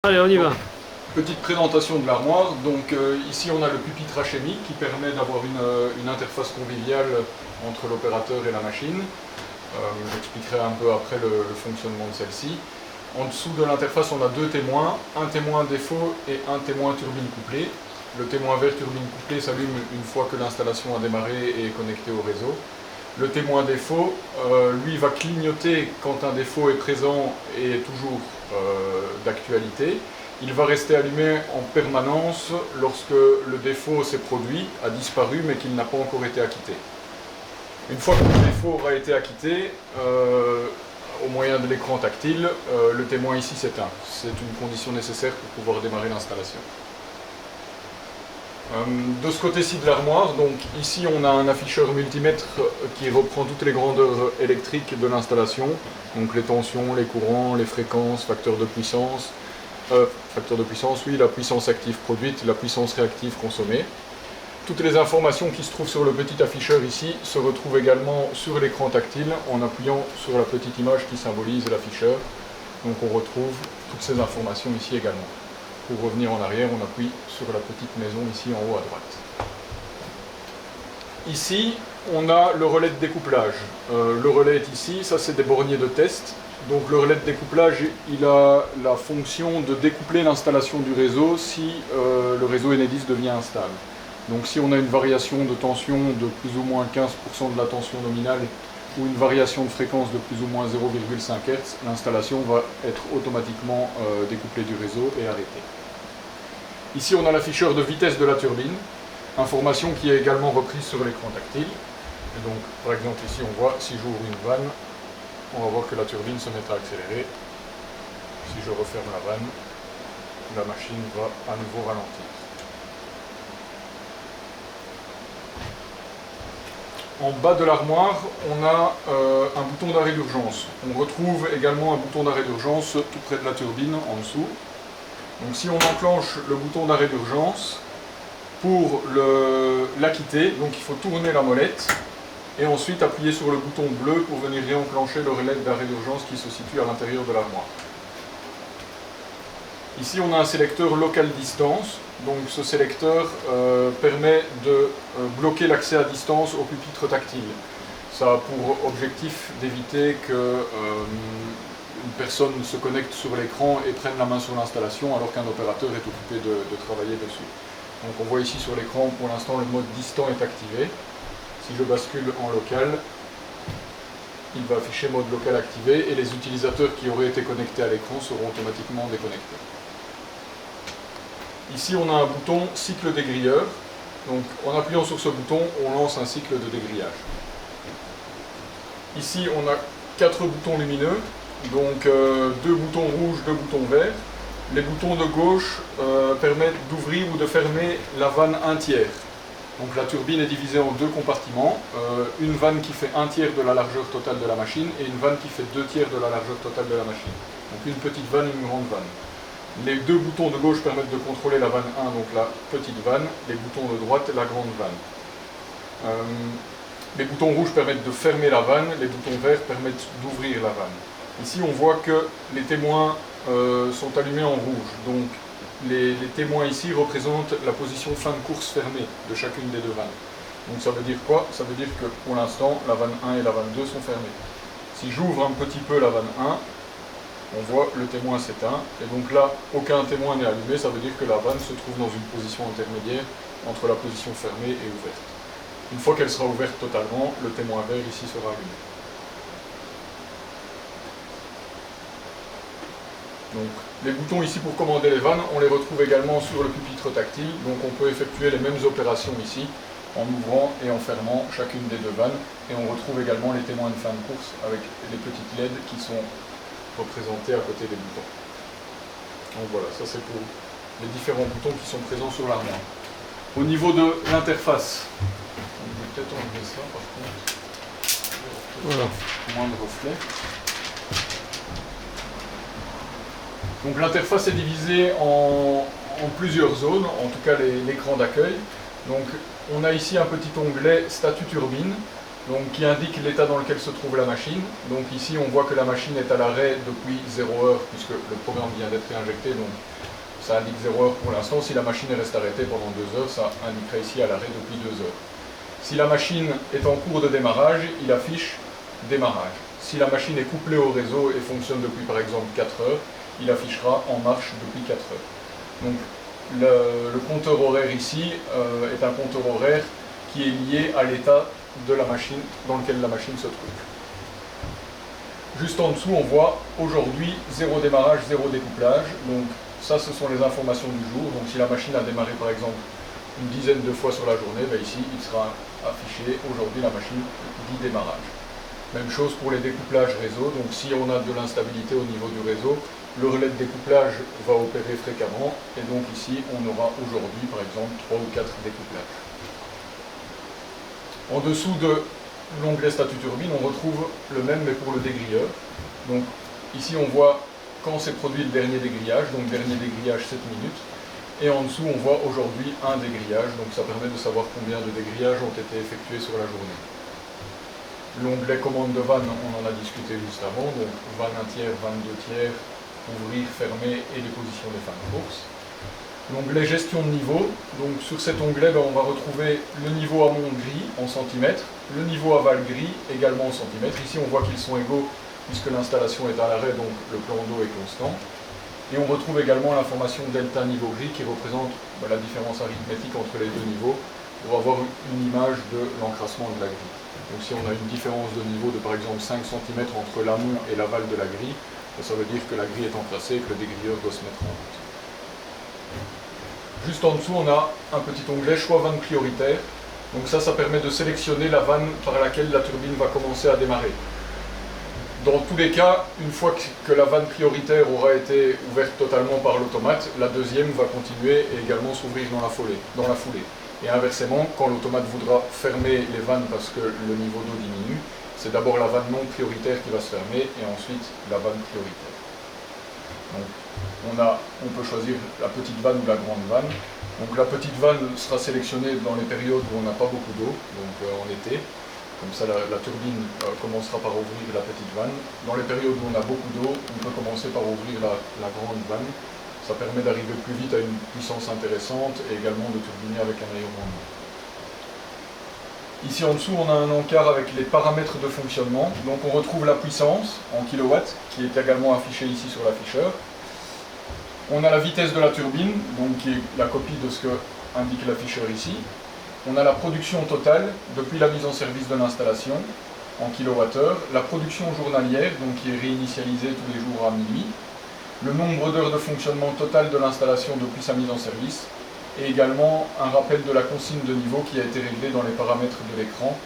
Allez, on y va. Petite présentation de l'armoire. Donc ici on a le pupitre HMI qui permet d'avoir une interface conviviale entre l'opérateur et la machine. J'expliquerai un peu après le fonctionnement de celle-ci. En dessous de l'interface on a deux témoins, un témoin défaut et un témoin turbine couplée. Le témoin vert turbine couplée s'allume une fois que l'installation a démarré et est connectée au réseau. Le témoin défaut, lui, va clignoter quand un défaut est présent et est toujours d'actualité. Il va rester allumé en permanence lorsque le défaut s'est produit, a disparu, mais qu'il n'a pas encore été acquitté. Une fois que le défaut aura été acquitté, au moyen de l'écran tactile, le témoin ici s'éteint. C'est une condition nécessaire pour pouvoir démarrer l'installation. De ce côté-ci de l'armoire, donc ici on a un afficheur multimètre qui reprend toutes les grandeurs électriques de l'installation, donc les tensions, les courants, les fréquences, facteur de puissance, oui, la puissance active produite, la puissance réactive consommée. Toutes les informations qui se trouvent sur le petit afficheur ici se retrouvent également sur l'écran tactile en appuyant sur la petite image qui symbolise l'afficheur. Donc on retrouve toutes ces informations ici également. Pour revenir en arrière, on appuie sur la petite maison ici en haut à droite. Ici, on a le relais de découplage. Le relais est ici, ça c'est des borniers de test. Donc le relais de découplage, il a la fonction de découpler l'installation du réseau si le réseau Enedis devient instable. Donc si on a une variation de tension de plus ou moins 15% de la tension nominale ou une variation de fréquence de plus ou moins 0,5 Hz, l'installation va être automatiquement découplée du réseau et arrêtée. Ici on a l'afficheur de vitesse de la turbine, information qui est également reprise sur l'écran tactile. Et donc par exemple ici on voit, si j'ouvre une vanne, on va voir que la turbine se met à accélérer. Si je referme la vanne, la machine va à nouveau ralentir. En bas de l'armoire, on a un bouton d'arrêt d'urgence. On retrouve également un bouton d'arrêt d'urgence tout près de la turbine, en dessous. Donc si on enclenche le bouton d'arrêt d'urgence, pour l'acquitter, donc il faut tourner la molette, et ensuite appuyer sur le bouton bleu pour venir réenclencher le relais d'arrêt d'urgence qui se situe à l'intérieur de l'armoire. Ici on a un sélecteur local distance, donc ce sélecteur permet de bloquer l'accès à distance au pupitre tactile. Ça a pour objectif d'éviter que une personne se connecte sur l'écran et prenne la main sur l'installation alors qu'un opérateur est occupé de travailler dessus. Donc on voit ici sur l'écran, pour l'instant le mode distant est activé. Si je bascule en local, il va afficher mode local activé et les utilisateurs qui auraient été connectés à l'écran seront automatiquement déconnectés. Ici on a un bouton cycle dégrilleur, donc en appuyant sur ce bouton on lance un cycle de dégrillage. Ici on a 4 boutons lumineux, donc 2 boutons rouges, 2 boutons verts. Les boutons de gauche permettent d'ouvrir ou de fermer la vanne 1/3. Donc la turbine est divisée en deux compartiments, une vanne qui fait 1/3 de la largeur totale de la machine et une vanne qui fait 2/3 de la largeur totale de la machine. Donc une petite vanne et une grande vanne. Les deux boutons de gauche permettent de contrôler la vanne 1, donc la petite vanne, les boutons de droite, la grande vanne. Les boutons rouges permettent de fermer la vanne, les boutons verts permettent d'ouvrir la vanne. Ici on voit que les témoins sont allumés en rouge, donc les témoins ici représentent la position fin de course fermée de chacune des deux vannes. Donc ça veut dire quoi? Ça veut dire que pour l'instant la vanne 1 et la vanne 2 sont fermées. Si j'ouvre un petit peu la vanne 1, on voit le témoin s'éteint, et donc là aucun témoin n'est allumé, ça veut dire que la vanne se trouve dans une position intermédiaire entre la position fermée et ouverte. Une fois qu'elle sera ouverte totalement, le témoin vert ici sera allumé. Donc, les boutons ici pour commander les vannes, on les retrouve également sur le pupitre tactile, donc on peut effectuer les mêmes opérations ici, en ouvrant et en fermant chacune des deux vannes, et on retrouve également les témoins de fin de course avec les petites LED qui sont représentés à côté des boutons. Donc voilà, ça c'est pour les différents boutons qui sont présents sur l'armoire. Au niveau de l'interface, on peut peut-être enlever ça par contre, voilà. Moins de reflets. Donc l'interface est divisée en plusieurs zones, en tout cas l'écran d'accueil. Donc on a ici un petit onglet statut turbine. donc, qui indique l'état dans lequel se trouve la machine. Donc ici on voit que la machine est à l'arrêt depuis 0 heure puisque le programme vient d'être réinjecté, donc ça indique 0 heure pour l'instant. Si la machine reste arrêtée pendant 2 heures, ça indiquerait ici à l'arrêt depuis 2 heures. Si la machine est en cours de démarrage, il affiche démarrage. Si la machine est couplée au réseau et fonctionne depuis par exemple 4 heures, il affichera en marche depuis 4 heures. Donc le compteur horaire ici est un compteur horaire qui est lié à l'état de la machine dans lequel la machine se trouve. Juste en dessous, on voit aujourd'hui 0 démarrage, 0 découplage. Donc ça, ce sont les informations du jour. Donc si la machine a démarré par exemple une dizaine de fois sur la journée, ben ici il sera affiché aujourd'hui la machine dit démarrage. Même chose pour les découplages réseau. Donc si on a de l'instabilité au niveau du réseau, le relais de découplage va opérer fréquemment et donc ici on aura aujourd'hui par exemple 3 ou 4 découplages. En dessous de l'onglet statut turbine, on retrouve le même mais pour le dégrilleur. Donc ici on voit quand s'est produit le dernier dégrillage, donc dernier dégrillage 7 minutes. Et en dessous on voit aujourd'hui un dégrillage, donc ça permet de savoir combien de dégrillages ont été effectués sur la journée. L'onglet commande de vanne, on en a discuté juste avant, donc vanne 1 tiers, vanne 2 tiers, ouvrir, fermer et les positions des fins de course. L'onglet gestion de niveau, donc sur cet onglet on va retrouver le niveau amont gris en centimètres, le niveau aval gris également en centimètres. Ici on voit qu'ils sont égaux puisque l'installation est à l'arrêt, donc le plan d'eau est constant. Et on retrouve également l'information delta niveau gris qui représente la différence arithmétique entre les deux niveaux pour avoir une image de l'encrassement de la grille. Donc si on a une différence de niveau de par exemple 5 cm entre l'amont et l'aval de la grille, ça veut dire que la grille est encrassée et que le dégrilleur doit se mettre en route. Juste en dessous, on a un petit onglet choix vanne prioritaire. Donc ça permet de sélectionner la vanne par laquelle la turbine va commencer à démarrer. Dans tous les cas, une fois que la vanne prioritaire aura été ouverte totalement par l'automate, la deuxième va continuer et également s'ouvrir dans la foulée. Et inversement, quand l'automate voudra fermer les vannes parce que le niveau d'eau diminue, c'est d'abord la vanne non prioritaire qui va se fermer et ensuite la vanne prioritaire. Donc, on peut choisir la petite vanne ou la grande vanne. Donc la petite vanne sera sélectionnée dans les périodes où on n'a pas beaucoup d'eau, donc en été. Comme ça, la turbine commencera par ouvrir la petite vanne. Dans les périodes où on a beaucoup d'eau, on peut commencer par ouvrir la grande vanne. Ça permet d'arriver plus vite à une puissance intéressante et également de turbiner avec un meilleur rendement. Ici en dessous, on a un encart avec les paramètres de fonctionnement. Donc on retrouve la puissance en kilowatts, qui est également affichée ici sur l'afficheur. On a la vitesse de la turbine, donc qui est la copie de ce que indique l'afficheur ici. On a la production totale depuis la mise en service de l'installation en kilowattheure, la production journalière, donc qui est réinitialisée tous les jours à minuit, le nombre d'heures de fonctionnement total de l'installation depuis sa mise en service, et également un rappel de la consigne de niveau qui a été réglé dans les paramètres de l'écran,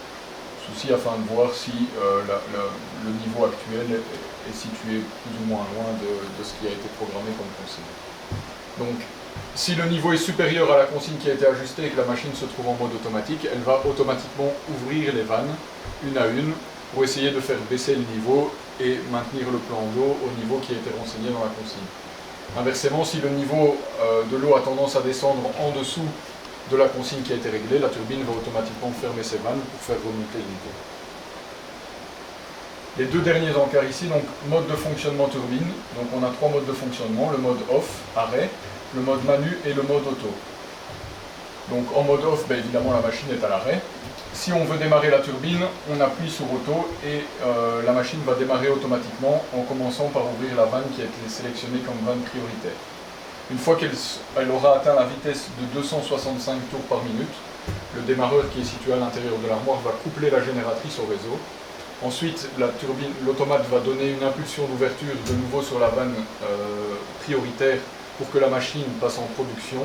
ceci afin de voir si le niveau actuel est situé plus ou moins loin de ce qui a été programmé comme consigne. Donc, si le niveau est supérieur à la consigne qui a été ajustée et que la machine se trouve en mode automatique, elle va automatiquement ouvrir les vannes, une à une, pour essayer de faire baisser le niveau et maintenir le plan d'eau au niveau qui a été renseigné dans la consigne. Inversement, si le niveau de l'eau a tendance à descendre en dessous de la consigne qui a été réglée, la turbine va automatiquement fermer ses vannes pour faire remonter le niveau. Les deux derniers encarts ici, donc mode de fonctionnement turbine. Donc on a trois modes de fonctionnement, le mode off, arrêt, le mode manu et le mode auto. Donc en mode off, évidemment la machine est à l'arrêt. Si on veut démarrer la turbine, on appuie sur auto et la machine va démarrer automatiquement en commençant par ouvrir la vanne qui a été sélectionnée comme vanne prioritaire. Une fois qu'elle aura atteint la vitesse de 265 tours par minute, le démarreur qui est situé à l'intérieur de l'armoire va coupler la génératrice au réseau. Ensuite, l'automate va donner une impulsion d'ouverture de nouveau sur la vanne prioritaire pour que la machine passe en production.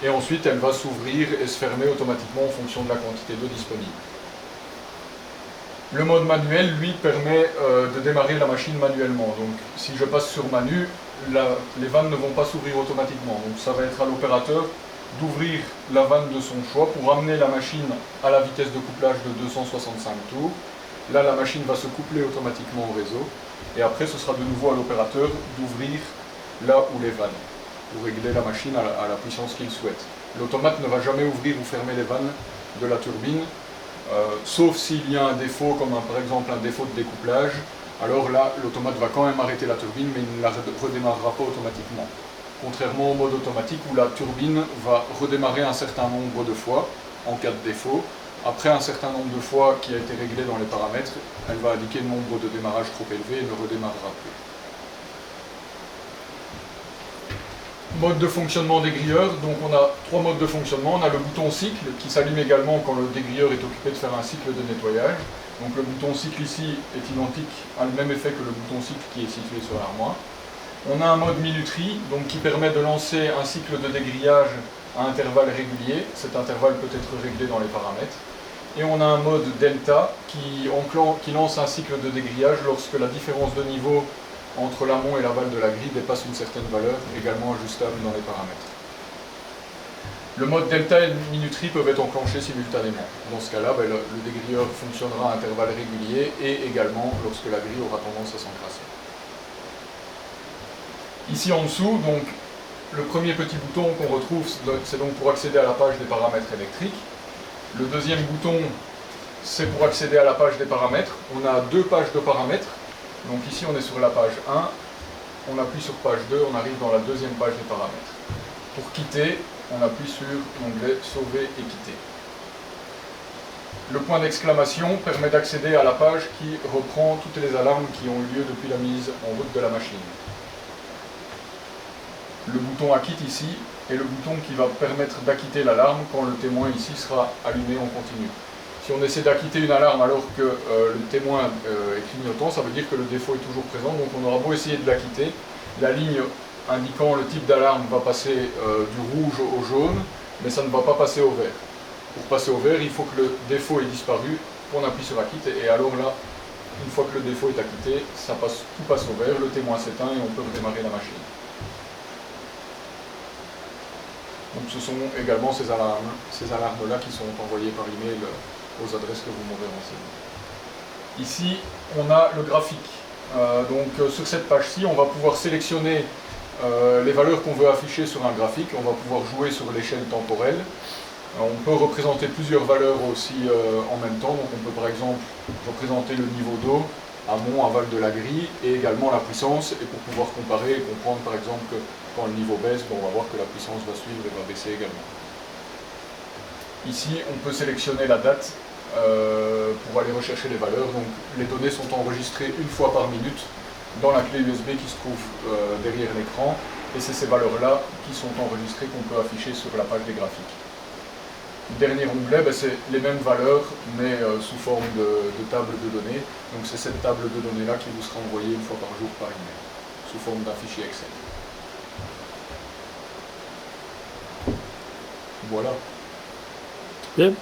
Et ensuite, elle va s'ouvrir et se fermer automatiquement en fonction de la quantité d'eau disponible. Le mode manuel, lui, permet de démarrer la machine manuellement. Donc, si je passe sur manu, les vannes ne vont pas s'ouvrir automatiquement. Donc, ça va être à l'opérateur d'ouvrir la vanne de son choix pour amener la machine à la vitesse de couplage de 265 tours. Là, la machine va se coupler automatiquement au réseau. Et après, ce sera de nouveau à l'opérateur d'ouvrir là où les vannes, pour régler la machine à la puissance qu'il souhaite. L'automate ne va jamais ouvrir ou fermer les vannes de la turbine sauf s'il y a un défaut, comme par exemple un défaut de découplage. Alors là, l'automate va quand même arrêter la turbine, mais il ne la redémarrera pas automatiquement. Contrairement au mode automatique où la turbine va redémarrer un certain nombre de fois en cas de défaut. Après un certain nombre de fois qui a été réglé dans les paramètres, elle va indiquer le nombre de démarrage trop élevé et ne redémarrera plus. Mode de fonctionnement des grilleurs, donc on a 3 modes de fonctionnement. On a le bouton cycle qui s'allume également quand le dégrilleur est occupé de faire un cycle de nettoyage. Donc le bouton cycle ici est identique, a le même effet que le bouton cycle qui est situé sur l'armoire. On a un mode minuterie, donc qui permet de lancer un cycle de dégrillage à intervalles réguliers. Cet intervalle peut être réglé dans les paramètres. Et on a un mode delta qui lance un cycle de dégrillage lorsque la différence de niveau entre l'amont et l'aval de la grille dépasse une certaine valeur, également ajustable dans les paramètres. Le mode delta et minuterie peuvent être enclenchés simultanément. Dans ce cas-là, le dégrilleur fonctionnera à intervalles réguliers et également lorsque la grille aura tendance à s'encrasser. Ici en dessous, donc, le premier petit bouton qu'on retrouve, c'est donc pour accéder à la page des paramètres électriques. Le deuxième bouton, c'est pour accéder à la page des paramètres. On a 2 pages de paramètres. Donc ici, on est sur la page 1. On appuie sur page 2, on arrive dans la deuxième page des paramètres. Pour quitter, on appuie sur l'onglet Sauver et quitter. Le point d'exclamation permet d'accéder à la page qui reprend toutes les alarmes qui ont eu lieu depuis la mise en route de la machine. Le bouton Acquitte ici est le bouton qui va permettre d'acquitter l'alarme quand le témoin ici sera allumé en continu. Si on essaie d'acquitter une alarme alors que le témoin est clignotant, ça veut dire que le défaut est toujours présent, donc on aura beau essayer de l'acquitter, la ligne indiquant le type d'alarme va passer du rouge au jaune, mais ça ne va pas passer au vert. Pour passer au vert, il faut que le défaut ait disparu, qu'on appuie sur Acquitte, et alors là, une fois que le défaut est acquitté, tout passe au vert, le témoin s'éteint et on peut redémarrer la machine. Donc ce sont également ces alarmes-là qui sont envoyées par email aux adresses que vous m'aurez renseignées. Ici, on a le graphique. Sur cette page-ci, on va pouvoir sélectionner les valeurs qu'on veut afficher sur un graphique. On va pouvoir jouer sur l'échelle temporelle. On peut représenter plusieurs valeurs aussi en même temps. Donc on peut par exemple représenter le niveau d'eau, amont, aval de la grille, et également la puissance, et pour pouvoir comparer et comprendre par exemple que quand le niveau baisse, on va voir que la puissance va suivre et va baisser également. Ici, on peut sélectionner la date pour aller rechercher les valeurs. Donc les données sont enregistrées une fois par minute dans la clé USB qui se trouve derrière l'écran, et c'est ces valeurs-là qui sont enregistrées qu'on peut afficher sur la page des graphiques. Dernier onglet, c'est les mêmes valeurs, mais sous forme de table de données. Donc c'est cette table de données-là qui vous sera envoyée une fois par jour par email, sous forme d'un fichier Excel. Voilà. Bien.